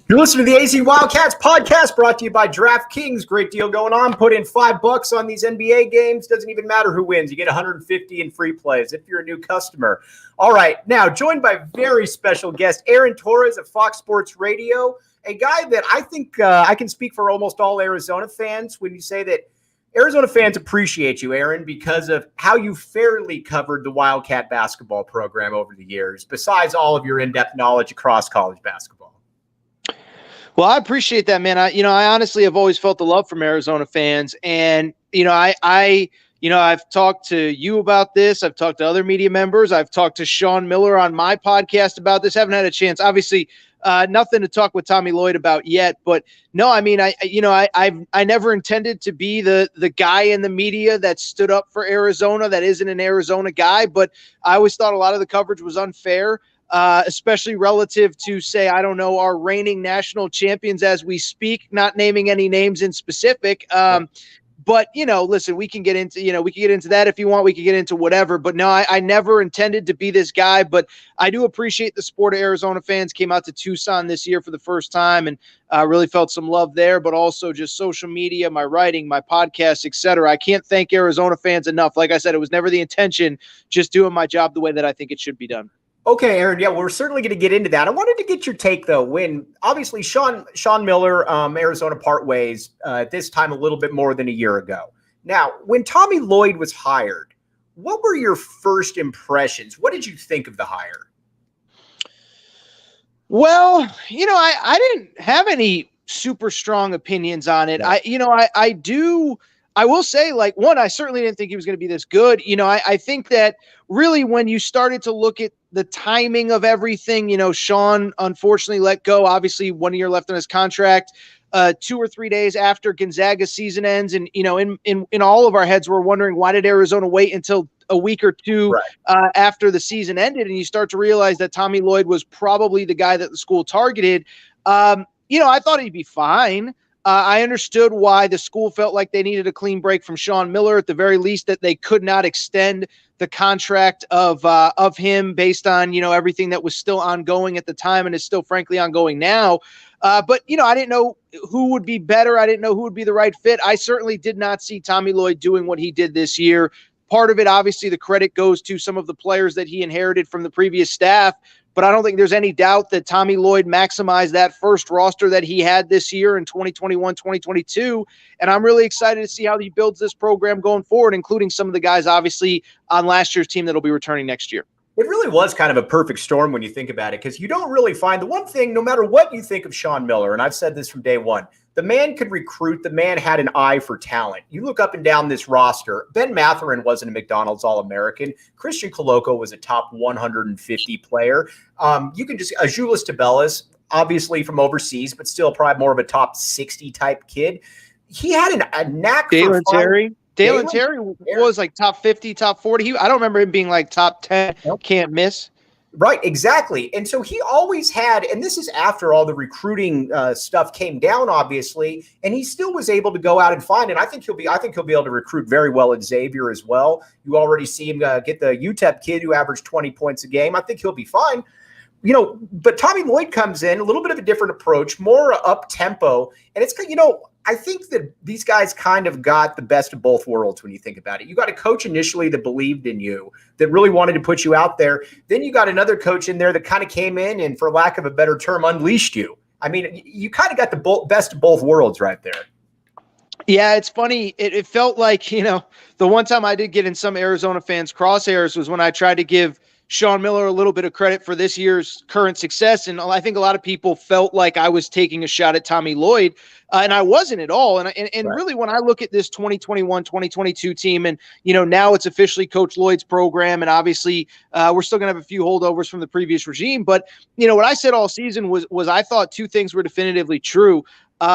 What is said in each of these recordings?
You're listening to the AZ Wildcats podcast brought to you by Draftkings. Great deal going on. Put in $5 on these NBA games. Doesn't even matter who wins. You get 150 in free plays if you're a new customer. All right. Now, joined by very special guest, Aaron Torres of Fox Sports Radio, a guy that I think I can speak for almost all Arizona fans when you say that Arizona fans appreciate you, Aaron, because of how you fairly covered the Wildcat basketball program over the years, besides all of your in-depth knowledge across college basketball. Well, I appreciate that, man. I honestly have always felt the love from Arizona fans, and I've talked to you about this. I've talked to other media members. I've talked to Sean Miller on my podcast about this. Haven't had a chance, obviously. Nothing to talk with Tommy Lloyd about yet, but no, I mean, I never intended to be the guy in the media that stood up for Arizona that isn't an Arizona guy, but I always thought a lot of the coverage was unfair. Especially relative to, say, I don't know, our reigning national champions as we speak, not naming any names in specific. But, listen, we can get into that if you want. We can get into whatever. But no, I never intended to be this guy. But I do appreciate the support of Arizona fans. Came out to Tucson this year for the first time and really felt some love there. But also just social media, my writing, my podcast, etc. I can't thank Arizona fans enough. Like I said, it was never the intention, just doing my job the way that I think it should be done. Okay, Aaron. Yeah, we're certainly going to get into that. I wanted to get your take, though, when obviously Sean Miller, Arizona part ways at this time a little bit more than a year ago. Now, when Tommy Lloyd was hired, what were your first impressions? What did you think of the hire? Well, I didn't have any super strong opinions on it. I will say, like, one, I certainly didn't think he was going to be this good. I think that really when you started to look at the timing of everything, Sean unfortunately let go, obviously 1 year left on his contract, 2 or 3 days after Gonzaga's season ends. And, in all of our heads, we're wondering, why did Arizona wait until a week or two after the season ended? And you start to realize that Tommy Lloyd was probably the guy that the school targeted. I thought he'd be fine. I understood why the school felt like they needed a clean break from Sean Miller, at the very least, that they could not extend the contract of him based on, everything that was still ongoing at the time and is still frankly ongoing now. But I didn't know who would be better. I didn't know who would be the right fit. I certainly did not see Tommy Lloyd doing what he did this year. Part of it, obviously, the credit goes to some of the players that he inherited from the previous staff. But I don't think there's any doubt that Tommy Lloyd maximized that first roster that he had this year in 2021, 2022. And I'm really excited to see how he builds this program going forward, including some of the guys, obviously, on last year's team that will be returning next year. It really was kind of a perfect storm when you think about it, because you don't really find the one thing, no matter what you think of Sean Miller, and I've said this from day one, the man could recruit. The man had an eye for talent. You look up and down this roster. Ben Mathurin wasn't a McDonald's All-American. Christian Koloko was a top 150 player. You can just Azuolas Tubelis, obviously from overseas, but still probably more of a top 60 type kid. He had a knack for fun. Dalen Terry was like top 50, top 40. I don't remember him being like top 10. Nope. Can't miss. Right, exactly. And so he always had, and this is after all the recruiting stuff came down, obviously, and he still was able to go out and find it. I think he'll be able to recruit very well at Xavier as well. You already see him get the UTEP kid who averaged 20 points a game. I think he'll be fine. But Tommy Lloyd comes in, a little bit of a different approach, more up tempo, and it's, I think that these guys kind of got the best of both worlds when you think about it. You got a coach initially that believed in you, that really wanted to put you out there. Then you got another coach in there that kind of came in and, for lack of a better term, unleashed you. I mean, you kind of got the best of both worlds right there. Yeah, it's funny. It felt like, the one time I did get in some Arizona fans' crosshairs was when I tried to give Sean Miller a little bit of credit for this year's current success. And I think a lot of people felt like I was taking a shot at Tommy Lloyd, and I wasn't at all. And right. Really, when I look at this 2021, 2022 team, and, now it's officially Coach Lloyd's program, and obviously we're still going to have a few holdovers from the previous regime. But, what I said all season was I thought two things were definitively true.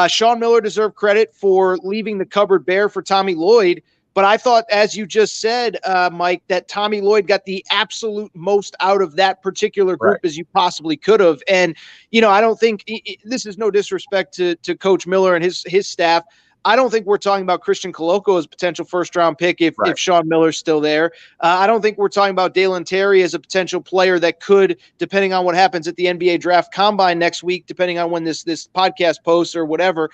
Sean Miller deserved credit for leaving the cupboard bare for Tommy Lloyd. But I thought, as you just said, Mike, that Tommy Lloyd got the absolute most out of that particular group as you possibly could have. And, I don't think this is no disrespect to Coach Miller and his staff. I don't think we're talking about Christian Koloko as a potential first-round pick if Sean Miller's still there. I don't think we're talking about Dalen Terry as a potential player that could, depending on what happens at the NBA Draft Combine next week, depending on when this podcast posts or whatever,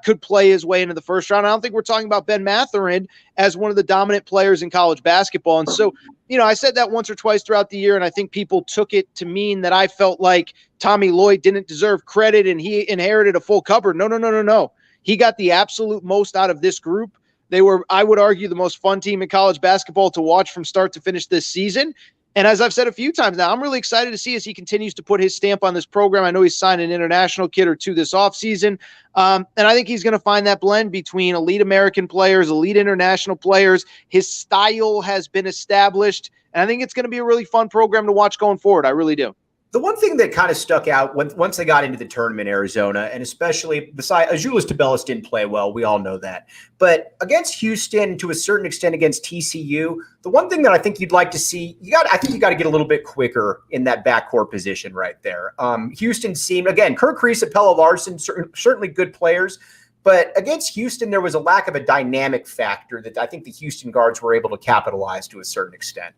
could play his way into the first round. I don't think we're talking about Ben Mathurin as one of the dominant players in college basketball. And so, I said that once or twice throughout the year, and I think people took it to mean that I felt like Tommy Lloyd didn't deserve credit and he inherited a full cupboard. No. He got the absolute most out of this group. They were, I would argue, the most fun team in college basketball to watch from start to finish this season. And as I've said a few times now, I'm really excited to see as he continues to put his stamp on this program. I know he's signed an international kid or two this offseason. And I think he's going to find that blend between elite American players, elite international players. His style has been established. And I think it's going to be a really fun program to watch going forward. I really do. The one thing that kind of stuck out once they got into the tournament, Arizona, and especially besides Azuolas Tubelis didn't play well. We all know that. But against Houston, to a certain extent against TCU, the one thing that I think you'd like to see, I think you got to get a little bit quicker in that backcourt position right there. Houston seemed, again, Kirk Kriisa, Pelle Larsson, certainly good players. But against Houston, there was a lack of a dynamic factor that I think the Houston guards were able to capitalize to a certain extent.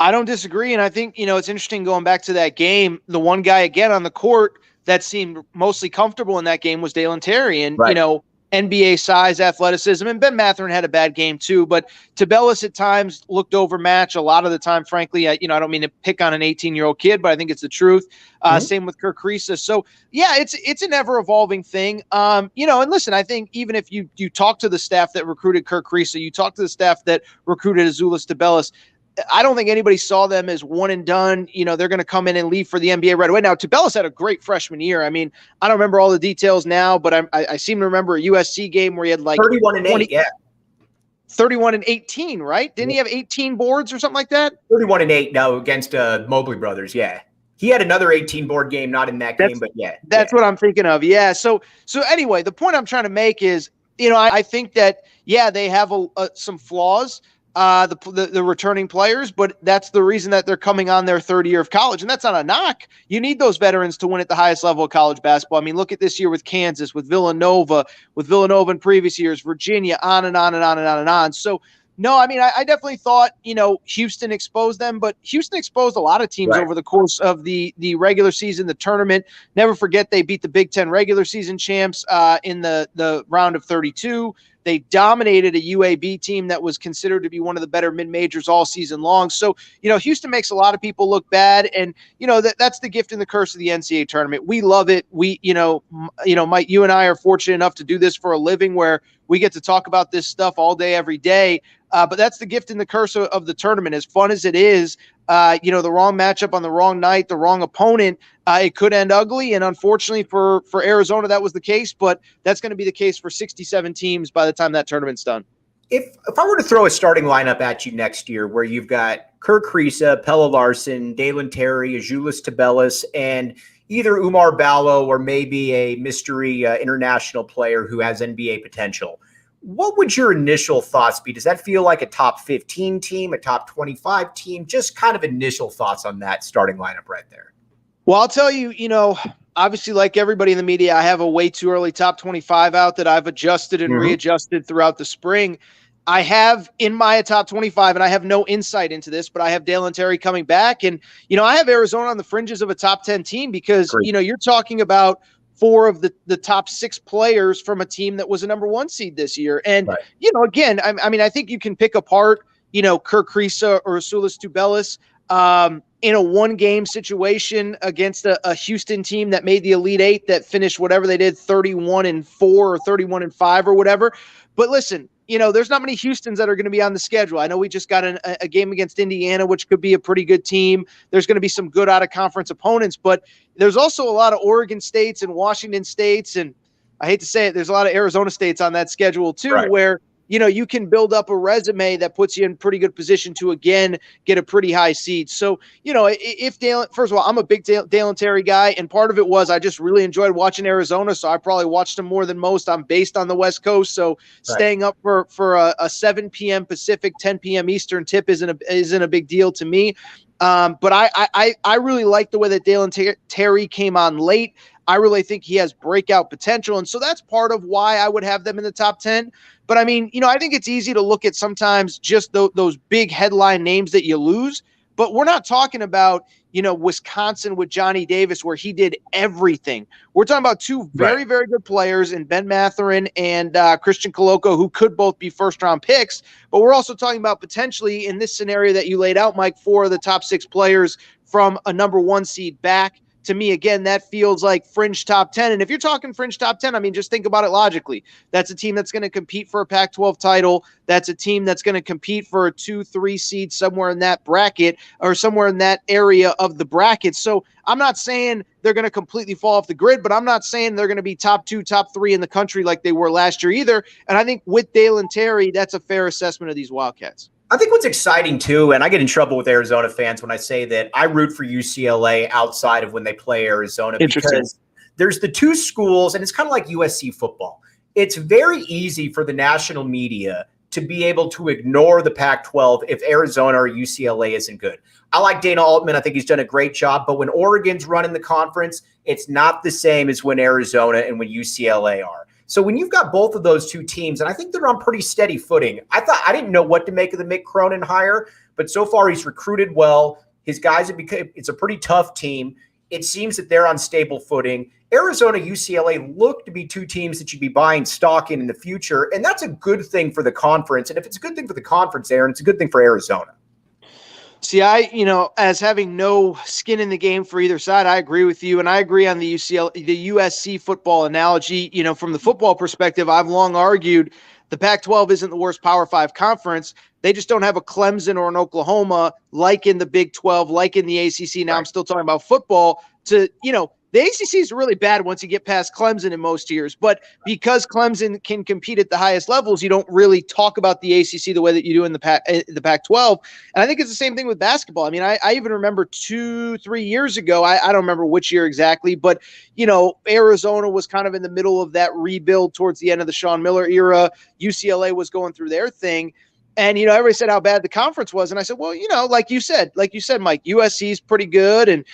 I don't disagree, and I think, it's interesting going back to that game. The one guy, again, on the court that seemed mostly comfortable in that game was Dalen Terry, and, NBA size, athleticism, and Ben Mathurin had a bad game too, but Tubelis at times looked overmatched a lot of the time, frankly. I don't mean to pick on an 18-year-old kid, but I think it's the truth. Same with Kirk Kriisa. So, yeah, it's an ever-evolving thing. And listen, I think even if you talk to the staff that recruited Kirk Kriisa, you talk to the staff that recruited Azuolas Tubelis, I don't think anybody saw them as one and done. They're going to come in and leave for the NBA right away. Now, Tubelis had a great freshman year. I mean, I don't remember all the details now, but I seem to remember a USC game where he had like 31-8, 31-18, right? Didn't he have 18 boards or something like that? 31-8, no, against Mobley Brothers, yeah. He had another 18-board game, not in that game, but yeah. That's what I'm thinking of, yeah. So anyway, the point I'm trying to make is, I think that, they have some flaws. The returning players, but that's the reason that they're coming on their third year of college. And that's not a knock. You need those veterans to win at the highest level of college basketball. I mean, look at this year with Kansas, with Villanova in previous years, Virginia, on and on and on and on and on. So, no, I mean, I definitely thought, Houston exposed them, but Houston exposed a lot of teams over the course of the regular season, the tournament. Never forget they beat the Big Ten regular season champs in the round of 32. They dominated a UAB team that was considered to be one of the better mid-majors all season long. So, Houston makes a lot of people look bad. And, that's the gift and the curse of the NCAA tournament. We love it. We, Mike, you and I are fortunate enough to do this for a living where we get to talk about this stuff all day, every day. But that's the gift and the curse of the tournament. As fun as it is, the wrong matchup on the wrong night, the wrong opponent, it could end ugly. And unfortunately for Arizona, that was the case. But that's going to be the case for 67 teams by the time that tournament's done. If I were to throw a starting lineup at you next year where you've got Kirk Kriisa, Pelle Larsson, Dalen Terry, Azuolas Tubelis, and either Umar Ballo or maybe a mystery international player who has NBA potential, what would your initial thoughts be? Does that feel like a top 15 team, a top 25 team? Just kind of initial thoughts on that starting lineup right there. Well, I'll tell you, obviously like everybody in the media, I have a way too early top 25 out that I've adjusted and readjusted throughout the spring. I have in my top 25, and I have no insight into this, but I have Dalen Terry coming back. And, I have Arizona on the fringes of a top 10 team because, you're talking about 4 of the top 6 players from a team that was a number 1 seed this year. And, again, I think you can pick apart, Kirk Kriisa or Azuolas Tubelis in a 1-game situation against a Houston team that made the Elite 8 that finished whatever they did, 31-4 or 31-5 or whatever. But listen, there's not many Houstons that are going to be on the schedule. I know we just got a game against Indiana, which could be a pretty good team. There's going to be some good out-of-conference opponents, but there's also a lot of Oregon States and Washington States, and I hate to say it, there's a lot of Arizona States on that schedule too, where you can build up a resume that puts you in pretty good position to, again, get a pretty high seed. So, if Dalen, first of all, I'm a big Dalen Terry guy, and part of it was I just really enjoyed watching Arizona, so I probably watched him more than most. I'm based on the West Coast, so staying up for a 7 p.m. Pacific, 10 p.m. Eastern tip isn't a big deal to me. But I really like the way that Dalen Terry came on late. I really think he has breakout potential. And so that's part of why I would have them in the top 10. But I mean, I think it's easy to look at sometimes just those big headline names that you lose. But we're not talking about, Wisconsin with Johnny Davis, where he did everything. We're talking about two very, very good players in Ben Mathurin and Christian Koloko, who could both be first-round picks. But we're also talking about potentially, in this scenario that you laid out, Mike, 4 of the top 6 players from a number 1 seed back. To me, again, that feels like fringe top 10. And if you're talking fringe top 10, I mean, just think about it logically. That's a team that's going to compete for a Pac-12 title. That's a team that's going to compete for a 2-3 seed somewhere in that bracket or somewhere in that area of the bracket. So I'm not saying they're going to completely fall off the grid, but I'm not saying they're going to be top 2, top 3 in the country like they were last year either. And I think with Dalen Terry, that's a fair assessment of these Wildcats. I think what's exciting too, and I get in trouble with Arizona fans when I say that I root for UCLA outside of when they play Arizona, because there's the 2 schools, and it's kind of like USC football. It's very easy for the national media to be able to ignore the Pac-12 if Arizona or UCLA isn't good. I like Dana Altman. I think he's done a great job. But when Oregon's running the conference, it's not the same as when Arizona and when UCLA are. So when you've got both of those 2 teams, and I think they're on pretty steady footing. I didn't know what to make of the Mick Cronin hire, but so far he's recruited well. His guys it's a pretty tough team. It seems that they're on stable footing. Arizona, UCLA look to be 2 teams that you'd be buying stock in the future, and that's a good thing for the conference. And if it's a good thing for the conference, Aaron, it's a good thing for Arizona. See, as having no skin in the game for either side, I agree with you. And I agree on the USC football analogy. From the football perspective, I've long argued the Pac-12 isn't the worst Power 5 conference. They just don't have a Clemson or an Oklahoma like in the Big 12, like in the ACC. Now I'm still talking about football the ACC is really bad once you get past Clemson in most years, but because Clemson can compete at the highest levels, you don't really talk about the ACC the way that you do in the Pac-12. And I think it's the same thing with basketball. I mean, I even remember 2-3 years ago, I don't remember which year exactly, but, Arizona was kind of in the middle of that rebuild towards the end of the Sean Miller era. UCLA was going through their thing. And, everybody said how bad the conference was. And I said, well, like you said, Mike, USC is pretty good and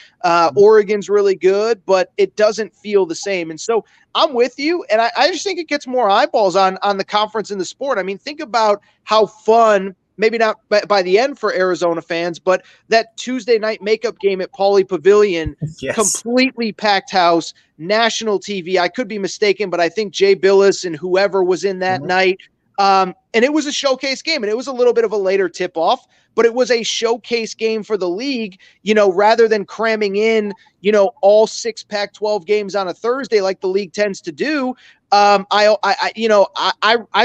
Oregon's really good, but it doesn't feel the same. And so I'm with you. And I just think it gets more eyeballs on the conference and the sport. I mean, think about how fun, maybe not by the end for Arizona fans, but that Tuesday night makeup game at Pauley Pavilion, yes. Completely packed house, national TV. I could be mistaken, but I think Jay Billis and whoever was in that night. And it was a showcase game, and it was a little bit of a later tip-off, but it was a showcase game for the league, rather than cramming in, all 6 Pac-12 games on a Thursday like the league tends to do. I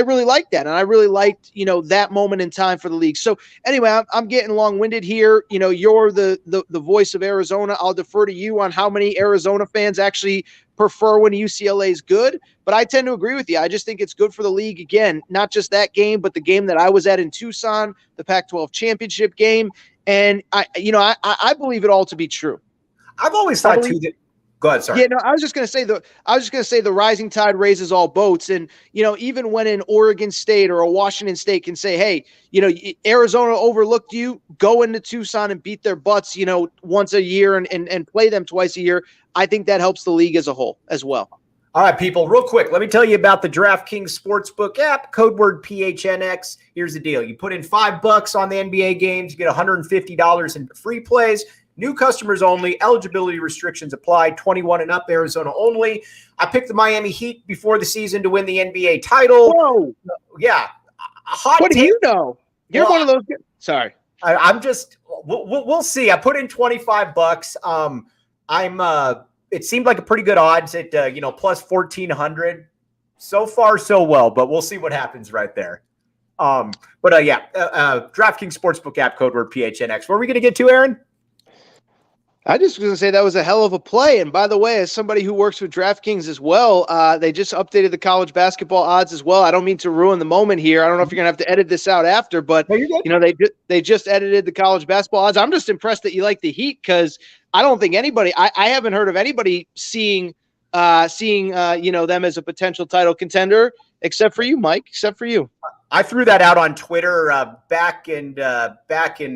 really liked that, and I really liked, that moment in time for the league. So anyway, I'm getting long-winded here. You're the voice of Arizona. I'll defer to you on how many Arizona fans actually prefer when UCLA is good, but I tend to agree with you. I just think it's good for the league. Again, not just that game, but the game that I was at in Tucson, the Pac-12 championship game. And I believe it all to be true. I've always thought too that. Go ahead, sorry. Yeah, no, I was just going to say the rising tide raises all boats. And, even when an Oregon State or a Washington State can say, hey, Arizona overlooked you, go into Tucson and beat their butts, once a year and play them twice a year. I think that helps the league as a whole as well. All right, people, real quick, let me tell you about the Draftkings Sportsbook app, code word PHNX. Here's the deal. You put in $5 on the NBA games, you get $150 in free plays. New customers only. Eligibility restrictions apply. 21 and up, Arizona only. I picked the Miami Heat before the season to win the NBA title. Whoa. Yeah. What do you know? You're one of those. Sorry. I'm just – we'll see. I put in $25. It seemed like a pretty good odds at, plus 1,400. So far, so well, but we'll see what happens right there. DraftKings Sportsbook app, code word PHNX. Where are we going to get to, Aaron? I just was going to say that was a hell of a play. And by the way, as somebody who works with DraftKings as well, they just updated the college basketball odds as well. I don't mean to ruin the moment here. I don't know if you're going to have to edit this out after, but they just edited the college basketball odds. I'm just impressed that you like the Heat, because I don't think anybody, I haven't heard of anybody seeing them as a potential title contender, except for you, Mike, except for you. I threw that out on Twitter back in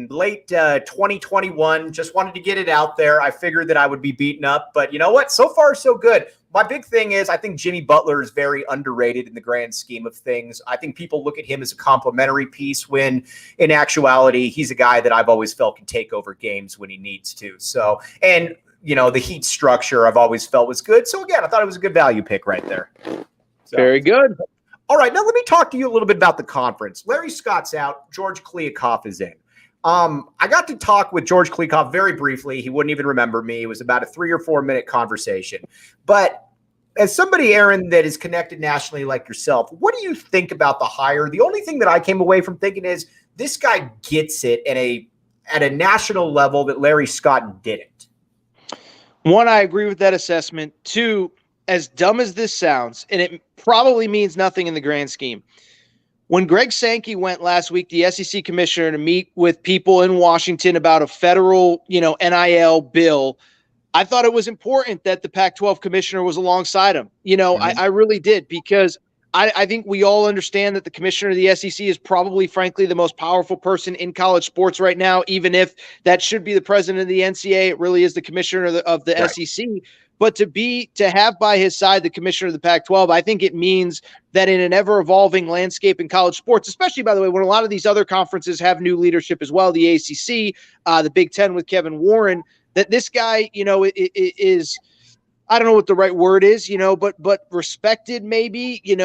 late 2021. Just wanted to get it out there. I figured that I would be beaten up, but you know what? So far, so good. My big thing is I think Jimmy Butler is very underrated in the grand scheme of things. I think people look at him as a complimentary piece when in actuality, he's a guy that I've always felt can take over games when he needs to. So, and the Heat structure I've always felt was good. So again, I thought it was a good value pick right there. So. Very good. All right, now let me talk to you a little bit about the conference. Larry Scott's out. George Kliavkoff is in. I got to talk with George Kliavkoff very briefly. He wouldn't even remember me. It was about a 3 or 4 minute conversation. But as somebody, Aaron, that is connected nationally like yourself, what do you think about the hire? The only thing that I came away from thinking is this guy gets it at a national level that Larry Scott didn't. One, I agree with that assessment. Two, as dumb as this sounds, and it probably means nothing in the grand scheme, when Greg Sankey went last week, the SEC commissioner, to meet with people in Washington about a federal, NIL bill, I thought it was important that the Pac-12 commissioner was alongside him. I really did, because I think we all understand that the commissioner of the SEC is probably, frankly, the most powerful person in college sports right now. Even if that should be the president of the NCAA, it really is the commissioner of the right. SEC. But to have by his side the commissioner of the Pac-12, I think it means that in an ever-evolving landscape in college sports, especially, by the way, when a lot of these other conferences have new leadership as well, the ACC, the Big Ten with Kevin Warren, that this guy, is, I don't know what the right word is, but respected maybe, and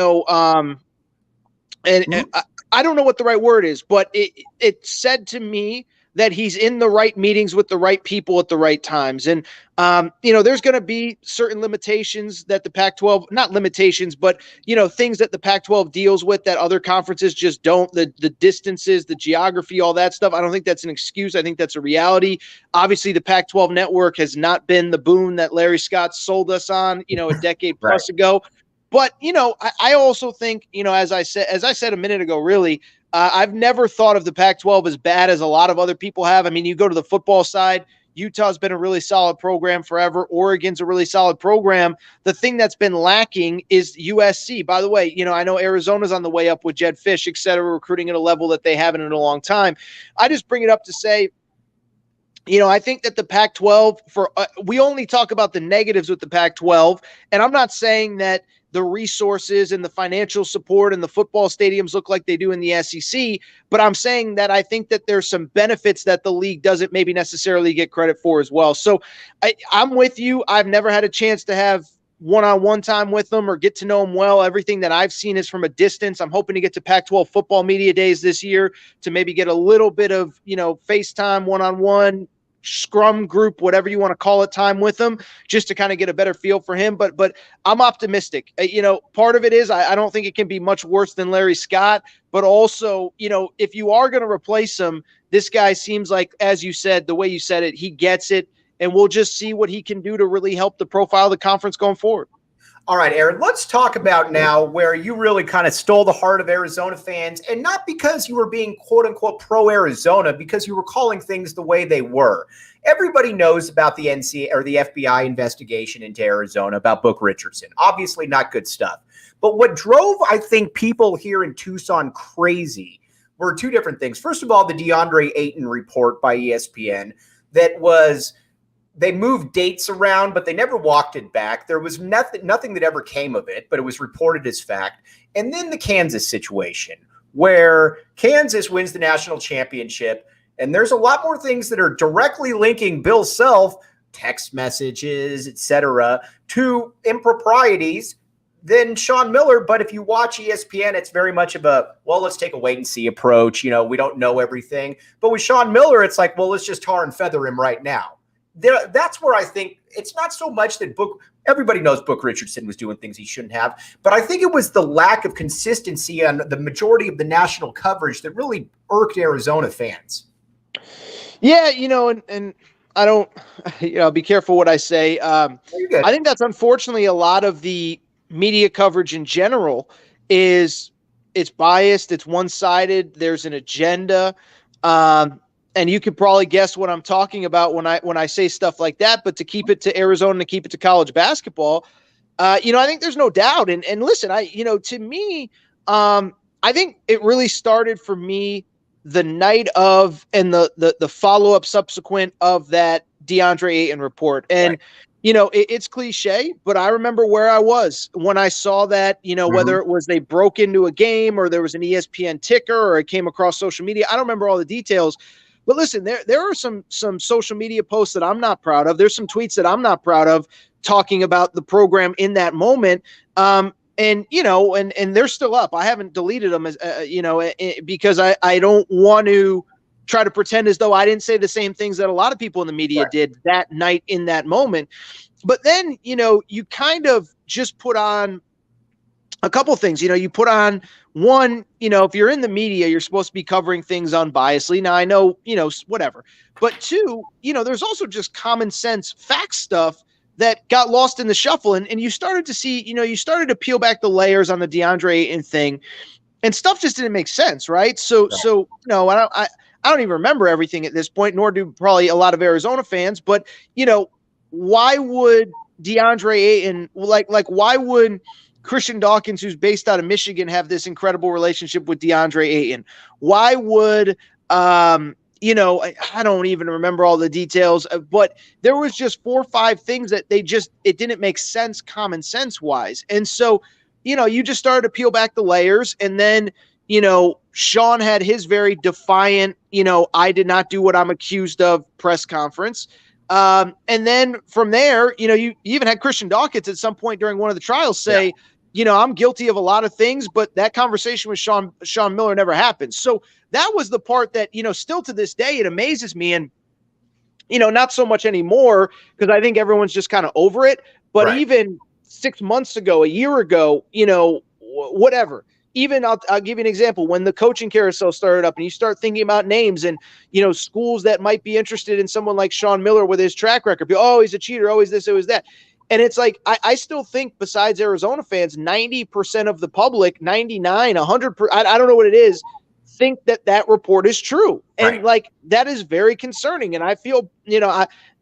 I don't know what the right word is, but it said to me that he's in the right meetings with the right people at the right times. And, there's going to be certain limitations that the Pac-12, not limitations, but, things that the Pac-12 deals with that other conferences just don't, the distances, the geography, all that stuff. I don't think that's an excuse. I think that's a reality. Obviously, the Pac-12 network has not been the boon that Larry Scott sold us on, a decade plus ago. But, I also think, as I said a minute ago, really, I've never thought of the Pac-12 as bad as a lot of other people have. I mean, you go to the football side, Utah's been a really solid program forever. Oregon's a really solid program. The thing that's been lacking is USC. By the way, I know Arizona's on the way up with Jed Fish, et cetera, recruiting at a level that they haven't in a long time. I just bring it up to say, I think that the Pac-12, we only talk about the negatives with the Pac-12, and I'm not saying that the resources and the financial support and the football stadiums look like they do in the SEC. But I'm saying that I think that there's some benefits that the league doesn't maybe necessarily get credit for as well. So I'm with you. I've never had a chance to have one-on-one time with them or get to know them well. Everything that I've seen is from a distance. I'm hoping to get to Pac-12 football media days this year to maybe get a little bit of, FaceTime, one-on-one, scrum group, whatever you want to call it, time with him, just to kind of get a better feel for him. But I'm optimistic. Part of it is I don't think it can be much worse than Larry Scott, but also, if you are going to replace him, this guy seems like, as you said, the way you said it, he gets it, and we'll just see what he can do to really help the profile of the conference going forward. All right, Aaron, let's talk about now where you really kind of stole the heart of Arizona fans, and not because you were being quote-unquote pro-Arizona, because you were calling things the way they were. Everybody knows about the NCAA or the FBI investigation into Arizona about Book Richardson. Obviously not good stuff. But what drove, I think, people here in Tucson crazy were two different things. First of all, the DeAndre Ayton report by ESPN that was – they moved dates around, but they never walked it back. There was nothing that ever came of it, but it was reported as fact. And then the Kansas situation, where Kansas wins the national championship, and there's a lot more things that are directly linking Bill Self, text messages, etc., to improprieties than Sean Miller. But if you watch ESPN, it's very much of a, well, let's take a wait and see approach. We don't know everything. But with Sean Miller, it's like, well, let's just tar and feather him right now. That's where I think it's not so much that everybody knows Book Richardson was doing things he shouldn't have, but I think it was the lack of consistency on the majority of the national coverage that really irked Arizona fans. Yeah, and I don't, be careful what I say. I think that's unfortunately a lot of the media coverage in general it's biased, it's one-sided, there's an agenda. And you could probably guess what I'm talking about when I say stuff like that. But to keep it to Arizona, to keep it to college basketball, I think there's no doubt. And listen, to me, I think it really started for me the night of and the follow-up subsequent of that DeAndre Ayton report. And, Right. It's cliche, but I remember where I was when I saw that, whether it was they broke into a game or there was an ESPN ticker or it came across social media. I don't remember all the details. But listen, there are some social media posts that I'm not proud of. There's some tweets that I'm not proud of talking about the program in that moment. And they're still up. I haven't deleted them because I don't want to try to pretend as though I didn't say the same things that a lot of people in the media did that night in that moment. But then, you kind of just put on a couple things. You put on one, if you're in the media, you're supposed to be covering things unbiasedly. Now I know, whatever. But two, there's also just common sense fact stuff that got lost in the shuffle. And you started to see, you started to peel back the layers on the DeAndre Ayton thing, and stuff just didn't make sense. Right. So I don't even remember everything at this point, nor do probably a lot of Arizona fans, but why would DeAndre Ayton, why would Christian Dawkins, who's based out of Michigan, have this incredible relationship with DeAndre Ayton? Why would, I don't even remember all the details, but there was just 4 or 5 things that it didn't make sense, common sense wise. And so, you just started to peel back the layers. And then, Sean had his very defiant, I did not do what I'm accused of press conference. And then from there, you even had Christian Dawkins at some point during one of the trials say, I'm guilty of a lot of things, but that conversation with Sean Miller never happened. So that was the part that, still to this day, it amazes me. And, not so much anymore because I think everyone's just kind of over it. But even 6 months ago, a year ago, whatever. Even I'll give you an example. When the coaching carousel started up and you start thinking about names and, schools that might be interested in someone like Sean Miller with his track record. Oh, he's a cheater. Oh, he's this, oh, he's that. And it's like, I still think besides Arizona fans, 90% of the public, 99, 100%, I don't know what it is, think that report is true. And that is very concerning. And I feel,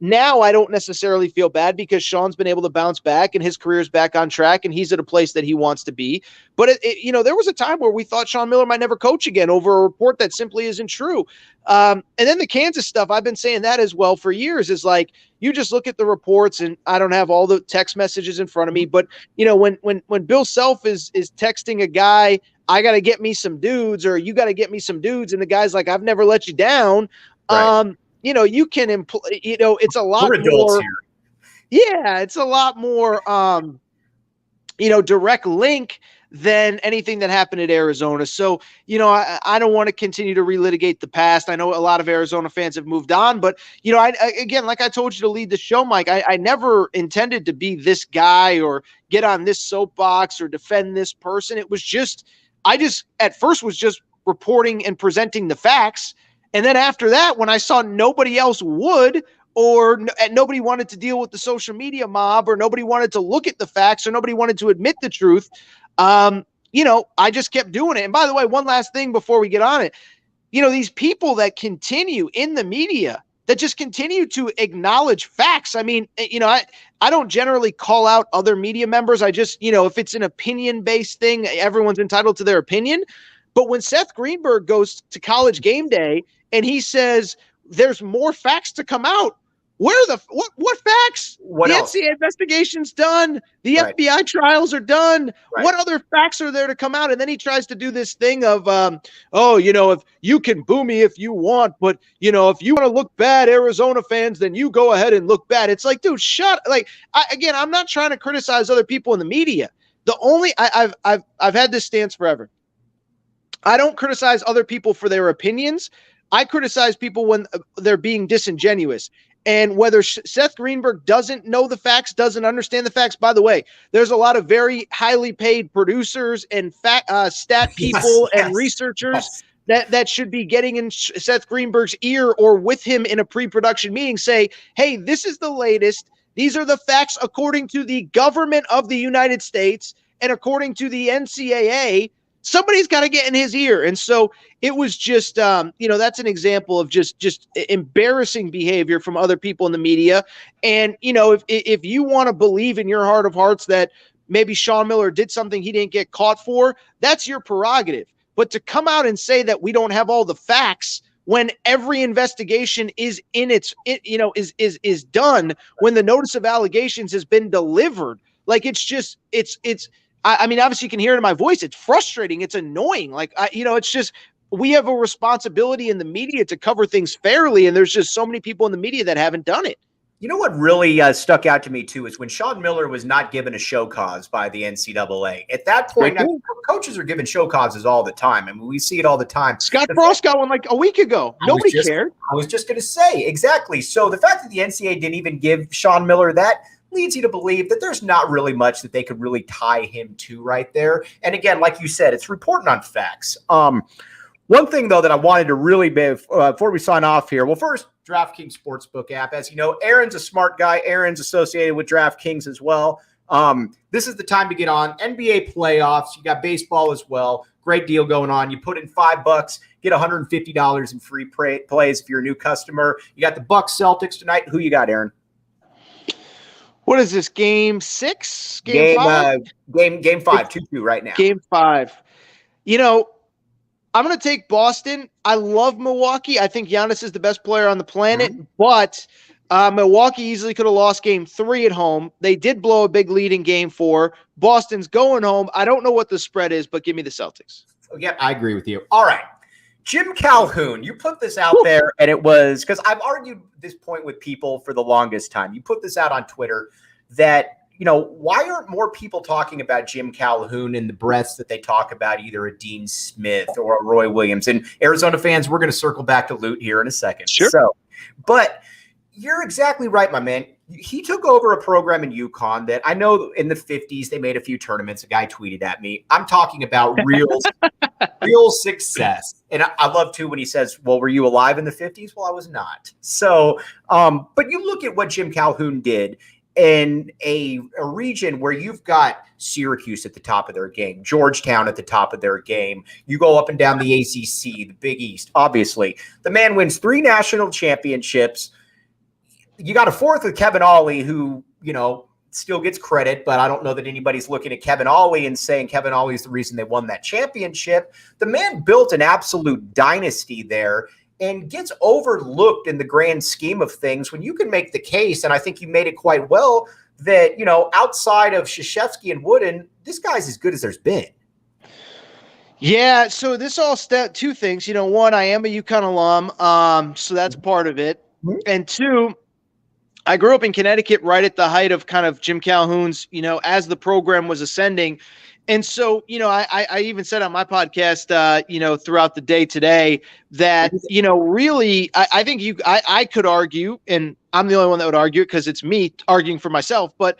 now I don't necessarily feel bad because Sean's been able to bounce back and his career's back on track and he's at a place that he wants to be. But there was a time where we thought Sean Miller might never coach again over a report that simply isn't true. And then the Kansas stuff, I've been saying that as well for years, is like, you just look at the reports, and I don't have all the text messages in front of me, but when Bill Self is texting a guy, I got to get me some dudes, or you got to get me some dudes, and the guy's like, I've never let you down. You can it's a lot more. Yeah, it's a lot more direct link than anything that happened at Arizona. So, I don't want to continue to relitigate the past. I know a lot of Arizona fans have moved on, but, again, like I told you to lead the show, Mike, I never intended to be this guy or get on this soapbox or defend this person. It was just, at first was just reporting and presenting the facts. And then after that, when I saw nobody else would, or nobody wanted to deal with the social media mob, or nobody wanted to look at the facts, or nobody wanted to admit the truth, I just kept doing it. And by the way, one last thing before we get on it, these people that continue in the media that just continue to acknowledge facts. I mean, I don't generally call out other media members. I just, if it's an opinion-based thing, everyone's entitled to their opinion. But when Seth Greenberg goes to College Game Day and he says there's more facts to come out, what facts? What the else? NCAA investigation's done. The FBI trials are done. What other facts are there to come out? And then he tries to do this thing of, if you can boo me if you want, but if you want to look bad, Arizona fans, then you go ahead and look bad. It's like, dude, I'm not trying to criticize other people in the media. I've had this stance forever. I don't criticize other people for their opinions. I criticize people when they're being disingenuous. And whether Seth Greenberg doesn't know the facts, doesn't understand the facts, by the way, there's a lot of very highly paid producers and stat people and researchers that should be getting in Seth Greenberg's ear or with him in a pre-production meeting, say, hey, this is the latest. These are the facts according to the government of the United States and according to the NCAA. Somebody's got to get in his ear. And so it was just, that's an example of just embarrassing behavior from other people in the media. And, if you want to believe in your heart of hearts that maybe Sean Miller did something he didn't get caught for, that's your prerogative. But to come out and say that we don't have all the facts when every investigation is is done, when the notice of allegations has been delivered, like I mean, obviously you can hear it in my voice. It's frustrating. It's annoying. Like, it's just, we have a responsibility in the media to cover things fairly. And there's just so many people in the media that haven't done it. You know what really stuck out to me, too, is when Sean Miller was not given a show cause by the NCAA. At that point, coaches are given show causes all the time. I mean, we see it all the time. Scott Frost got one like a week ago. Nobody cared. I was just going to say, exactly. So the fact that the NCAA didn't even give Sean Miller that leads you to believe that there's not really much that they could really tie him to right there. And again, like you said, it's reporting on facts. One thing, though, that I wanted to really before we sign off here. Well, first, DraftKings Sportsbook app. As you know, Aaron's a smart guy. Aaron's associated with DraftKings as well. This is the time to get on. NBA playoffs. You got baseball as well. Great deal going on. You put in $5, get $150 in free plays if you're a new customer. You got the Bucks Celtics tonight. Who you got, Aaron? What is this, game 6? Game 5? Game 5, 2-2 right now. Game 5. I'm going to take Boston. I love Milwaukee. I think Giannis is the best player on the planet, but Milwaukee easily could have lost game 3 at home. They did blow a big lead in game 4. Boston's going home. I don't know what the spread is, but give me the Celtics. Yeah, I agree with you. All right. Jim Calhoun, you put this out there, and it was because I've argued this point with people for the longest time. You put this out on Twitter that, why aren't more people talking about Jim Calhoun in the breaths that they talk about either a Dean Smith or a Roy Williams? And Arizona fans, we're going to circle back to Lute here in a second. Sure. But you're exactly right, my man. He took over a program in UConn that I know in the 50s they made a few tournaments. A guy tweeted at me. I'm talking about real success. And I love, too, when he says, well, were you alive in the 50s? Well, I was not. So, but you look at what Jim Calhoun did in a region where you've got Syracuse at the top of their game, Georgetown at the top of their game. You go up and down the ACC, the Big East, obviously. The man wins 3 national championships. You got a 4th with Kevin Ollie, who, still gets credit, but I don't know that anybody's looking at Kevin Ollie and saying Kevin Ollie is the reason they won that championship. The man built an absolute dynasty there and gets overlooked in the grand scheme of things when you can make the case, and I think you made it quite well, that, outside of Krzyzewski and Wooden, this guy's as good as there's been. Yeah, so this all two things. One, I am a UConn alum, so that's part of it. Mm-hmm. And 2, I grew up in Connecticut right at the height of kind of Jim Calhoun's, as the program was ascending. And so, I even said on my podcast, throughout the day today that, really, I think I could argue, and I'm the only one that would argue it because it's me arguing for myself. But,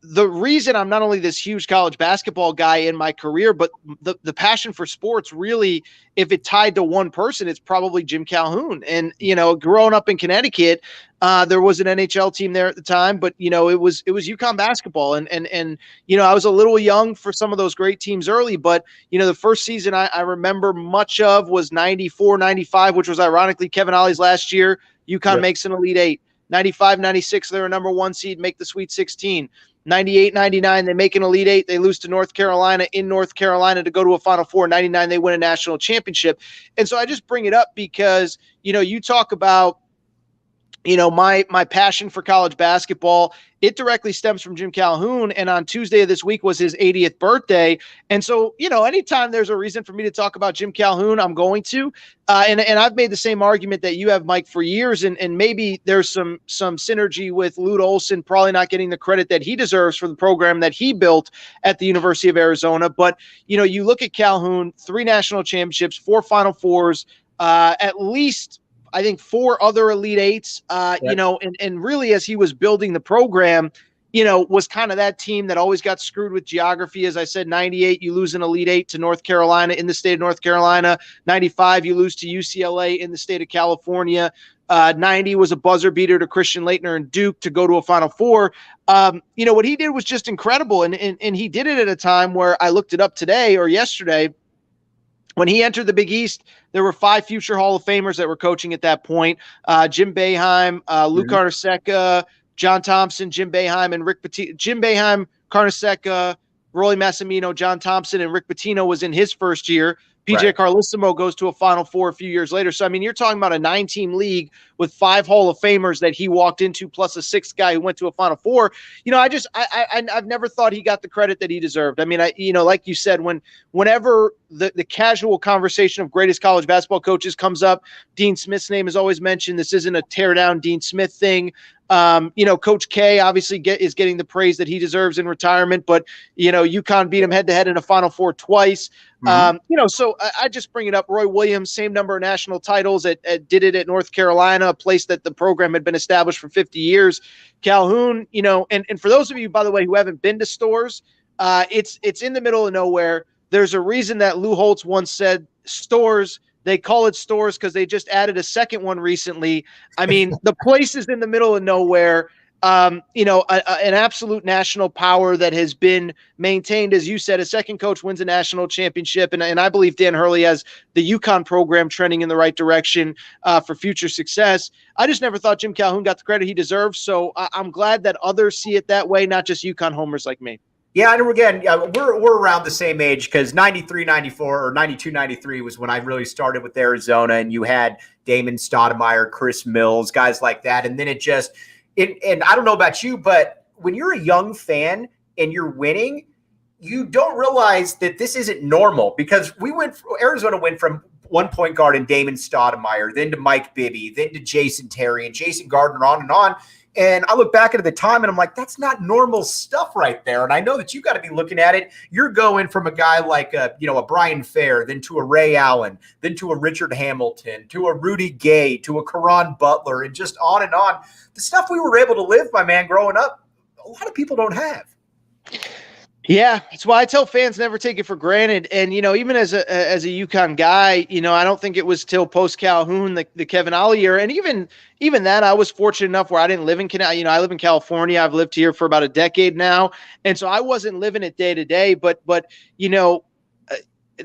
the reason I'm not only this huge college basketball guy in my career, but the passion for sports really, if it tied to one person, it's probably Jim Calhoun. And, growing up in Connecticut, there was an NHL team there at the time, but, it was UConn basketball. And I was a little young for some of those great teams early, but, the first season I remember much of was 94, 95, which was ironically Kevin Ollie's last year. UConn makes an Elite 8. 95, 96, they're a number 1 seed, make the Sweet 16. 98, 99, they make an Elite 8. They lose to North Carolina in North Carolina to go to a Final Four. 99, they win a national championship. And so I just bring it up because, you talk about, my passion for college basketball. It directly stems from Jim Calhoun. And on Tuesday of this week was his 80th birthday. And so, anytime there's a reason for me to talk about Jim Calhoun, I'm going to. And I've made the same argument that you have, Mike, for years. And maybe there's some synergy with Lute Olson probably not getting the credit that he deserves for the program that he built at the University of Arizona. But, you look at Calhoun, 3 national championships, 4 Final Fours, at least – I think 4 other Elite 8s, and really as he was building the program, was kind of that team that always got screwed with geography. As I said, 98, you lose an Elite 8 to North Carolina in the state of North Carolina. 95, you lose to UCLA in the state of California. 90 was a buzzer beater to Christian Laettner and Duke to go to a Final Four. What he did was just incredible. And he did it at a time where I looked it up today or yesterday. When he entered the Big East, there were 5 future Hall of Famers that were coaching at that point. Jim Boeheim, Lou Carnesecca, John Thompson, Jim Boeheim, and Rick Pitino. Jim Boeheim, Carnesecca, Roy Massimino, John Thompson, and Rick Pitino was in his first year. PJ Carlissimo goes to a Final Four a few years later. So, I mean, you're talking about a 9-team league with 5 Hall of Famers that he walked into, plus a 6th guy who went to a Final Four. I've never thought he got the credit that he deserved. I mean, like you said, whenever the casual conversation of greatest college basketball coaches comes up, Dean Smith's name is always mentioned. This isn't a tear down Dean Smith thing. Coach K obviously is getting the praise that he deserves in retirement, but UConn beat him head to head in a Final Four twice. So I just bring it up. Roy Williams, same number of national titles did it at North Carolina, a place that the program had been established for 50 years. Calhoun, and for those of you, by the way, who haven't been to Stores, it's in the middle of nowhere. There's a reason that Lou Holtz once said Stores. They call it Stores because they just added a second one recently. I mean, the place is in the middle of nowhere. An absolute national power that has been maintained, as you said. A second coach wins a national championship, and I believe Dan Hurley has the UConn program trending in the right direction for future success. I just never thought Jim Calhoun got the credit he deserves, so I'm glad that others see it that way, not just UConn homers like me. Yeah, and again, we're around the same age because 93, 94, or 92, 93 was when I really started with Arizona, and you had Damon Stoudemire, Chris Mills, guys like that, and then and I don't know about you, but when you're a young fan and you're winning, you don't realize that this isn't normal because Arizona went from one point guard in Damon Stoudemire, then to Mike Bibby, then to Jason Terry and Jason Gardner, on and on. And I look back at the time and I'm like, that's not normal stuff right there. And I know that you got to be looking at it. You're going from a guy like a Brian Fair, then to a Ray Allen, then to a Richard Hamilton, to a Rudy Gay, to a Caron Butler, and just on and on. The stuff we were able to live, my man, growing up, a lot of people don't have. Yeah, that's why I tell fans never take it for granted. And, even as a UConn guy, I don't think it was till post Calhoun, the Kevin Ollie year. And even that, I was fortunate enough where I didn't live in I live in California. I've lived here for about a decade now. And so I wasn't living it day to day, but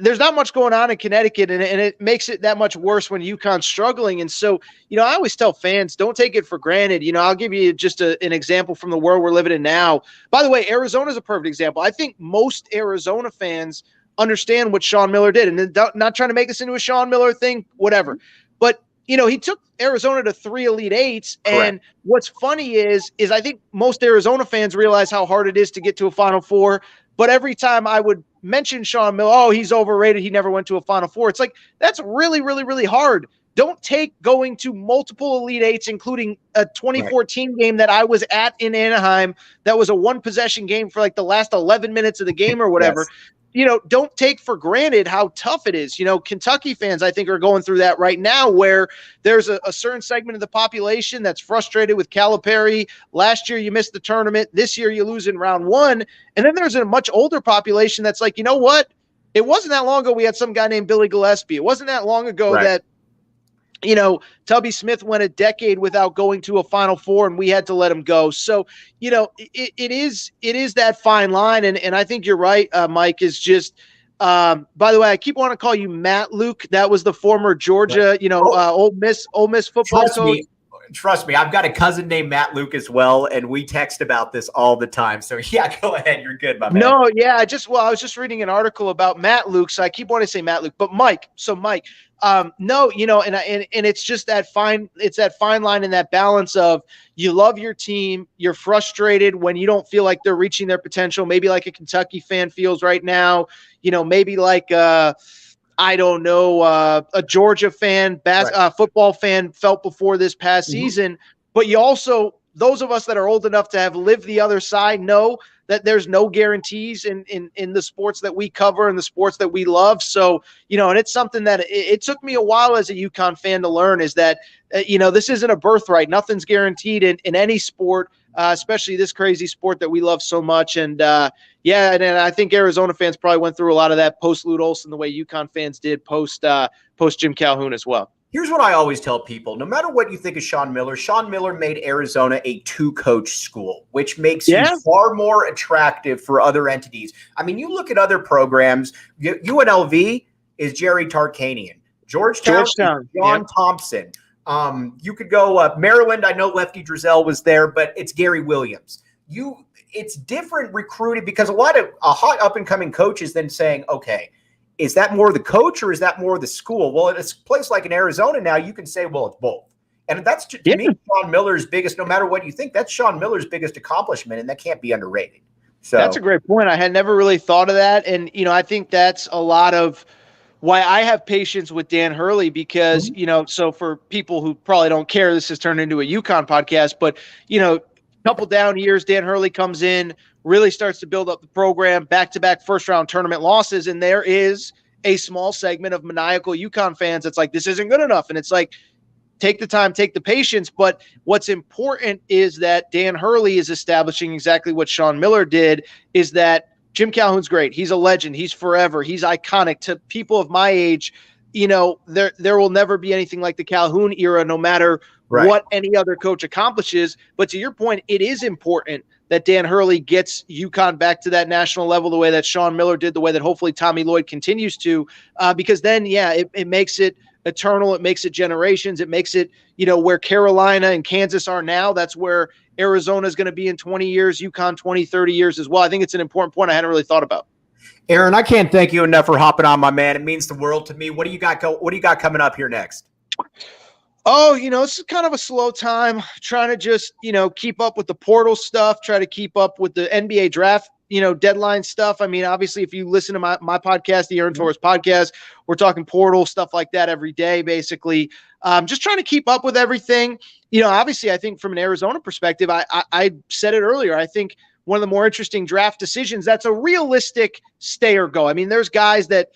there's not much going on in Connecticut, and it makes it that much worse when UConn's struggling. And so, I always tell fans, don't take it for granted. I'll give you just an example from the world we're living in now. By the way, Arizona's a perfect example. I think most Arizona fans understand what Sean Miller did, and not trying to make this into a Sean Miller thing, whatever. But, he took Arizona to 3 Elite Eights. Correct. And what's funny is I think most Arizona fans realize how hard it is to get to a Final Four. But every time I would mention Sean Miller, oh, he's overrated, he never went to a Final Four. It's like, that's really, really, really hard. Don't take going to multiple Elite Eights, including a 2014 game that I was at in Anaheim. That was a 1-possession game for like the last 11 minutes of the game or whatever. Yes. Don't take for granted how tough it is. Kentucky fans, I think, are going through that right now where there's a certain segment of the population that's frustrated with Calipari. Last year, you missed the tournament. This year, you lose in round 1. And then there's a much older population that's like, you know what? It wasn't that long ago we had some guy named Billy Gillespie. It wasn't that long ago that Tubby Smith went a decade without going to a Final Four, and we had to let him go. So, it is that fine line, and I think you're right, Mike, is just by the way, I keep wanting to call you Matt Luke. That was the former Georgia, Ole Miss football coach. Trust me, I've got a cousin named Matt Luke as well, and we text about this all the time. So, yeah, go ahead. You're good, my man. No, yeah, I was just reading an article about Matt Luke, so I keep wanting to say Matt Luke. But Mike, no, and it's just that fine line and that balance of you love your team, you're frustrated when you don't feel like they're reaching their potential, maybe like a Kentucky fan feels right now, maybe like I don't know, a Georgia fan, football fan felt before this past season. But you also, those of us that are old enough to have lived the other side know that there's no guarantees in the sports that we cover and the sports that we love. So, and it's something that it took me a while as a UConn fan to learn is that, this isn't a birthright. Nothing's guaranteed in any sport, especially this crazy sport that we love so much. And and I think Arizona fans probably went through a lot of that post Lute Olson the way UConn fans did post Jim Calhoun as well. Here's what I always tell people. No matter what you think of Sean Miller made Arizona a 2-coach school, which makes you far more attractive for other entities. I mean, you look at other programs, UNLV is Jerry Tarkanian. Georgetown. John Thompson. You could go Maryland. I know Lefty Drizel was there, but it's Gary Williams. it's different recruiting because a hot up and coming coach is then saying, okay, is that more the coach or is that more the school? Well, at a place like in Arizona now, you can say, well, it's both. And that's to me, Sean Miller's biggest, no matter what you think, that's Sean Miller's biggest accomplishment, and that can't be underrated. So that's a great point. I had never really thought of that. And, I think that's a lot of why I have patience with Dan Hurley because, so for people who probably don't care, this has turned into a UConn podcast, but, couple down years, Dan Hurley comes in, really starts to build up the program, back-to-back first-round tournament losses, and there is a small segment of maniacal UConn fans that's like, this isn't good enough. And it's like, take the time, take the patience. But what's important is that Dan Hurley is establishing exactly what Sean Miller did, is that Jim Calhoun's great. He's a legend. He's forever. He's iconic to people of my age. There will never be anything like the Calhoun era, no matter what any other coach accomplishes. But to your point, it is important that Dan Hurley gets UConn back to that national level the way that Sean Miller did, the way that hopefully Tommy Lloyd continues to, because then, it makes it eternal. It makes it generations. It makes it, where Carolina and Kansas are now. That's where Arizona is going to be in 20 years, UConn 20, 30 years as well. I think it's an important point I hadn't really thought about. Aaron, I can't thank you enough for hopping on, my man. It means the world to me. What do you got coming up here next? Oh, it's kind of a slow time trying to just, keep up with the portal stuff, try to keep up with the NBA draft, deadline stuff. I mean, obviously, if you listen to my podcast, the Aaron Torres podcast, we're talking portal stuff like that every day, basically. Just trying to keep up with everything. Obviously, I think from an Arizona perspective, I said it earlier, I think one of the more interesting draft decisions, that's a realistic stay or go. I mean, there's guys that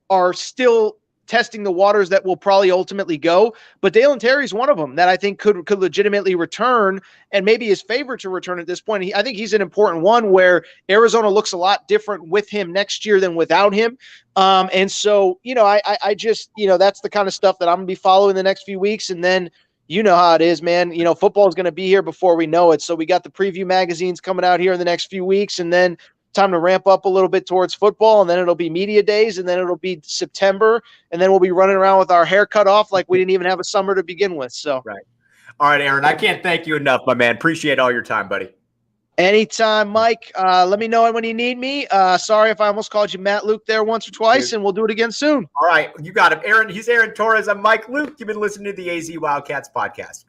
are still testing the waters that will probably ultimately go, but Dalen Terry's one of them that I think could legitimately return and maybe is favored to return at this point. I think he's an important one where Arizona looks a lot different with him next year than without him. And so, I just, that's the kind of stuff that I'm going to be following the next few weeks. And then, how it is, man, football is going to be here before we know it. So we got the preview magazines coming out here in the next few weeks, and then time to ramp up a little bit towards football, and then it'll be media days, and then it'll be September, and then we'll be running around with our hair cut off like we didn't even have a summer to begin with. So, right. All right, Aaron, I can't thank you enough, my man. Appreciate all your time, buddy. Anytime, Mike. Let me know when you need me. Sorry if I almost called you Matt Luke there once or twice, and we'll do it again soon. All right, you got him. Aaron, he's Aaron Torres. I'm Mike Luke. You've been listening to the AZ Wildcats podcast.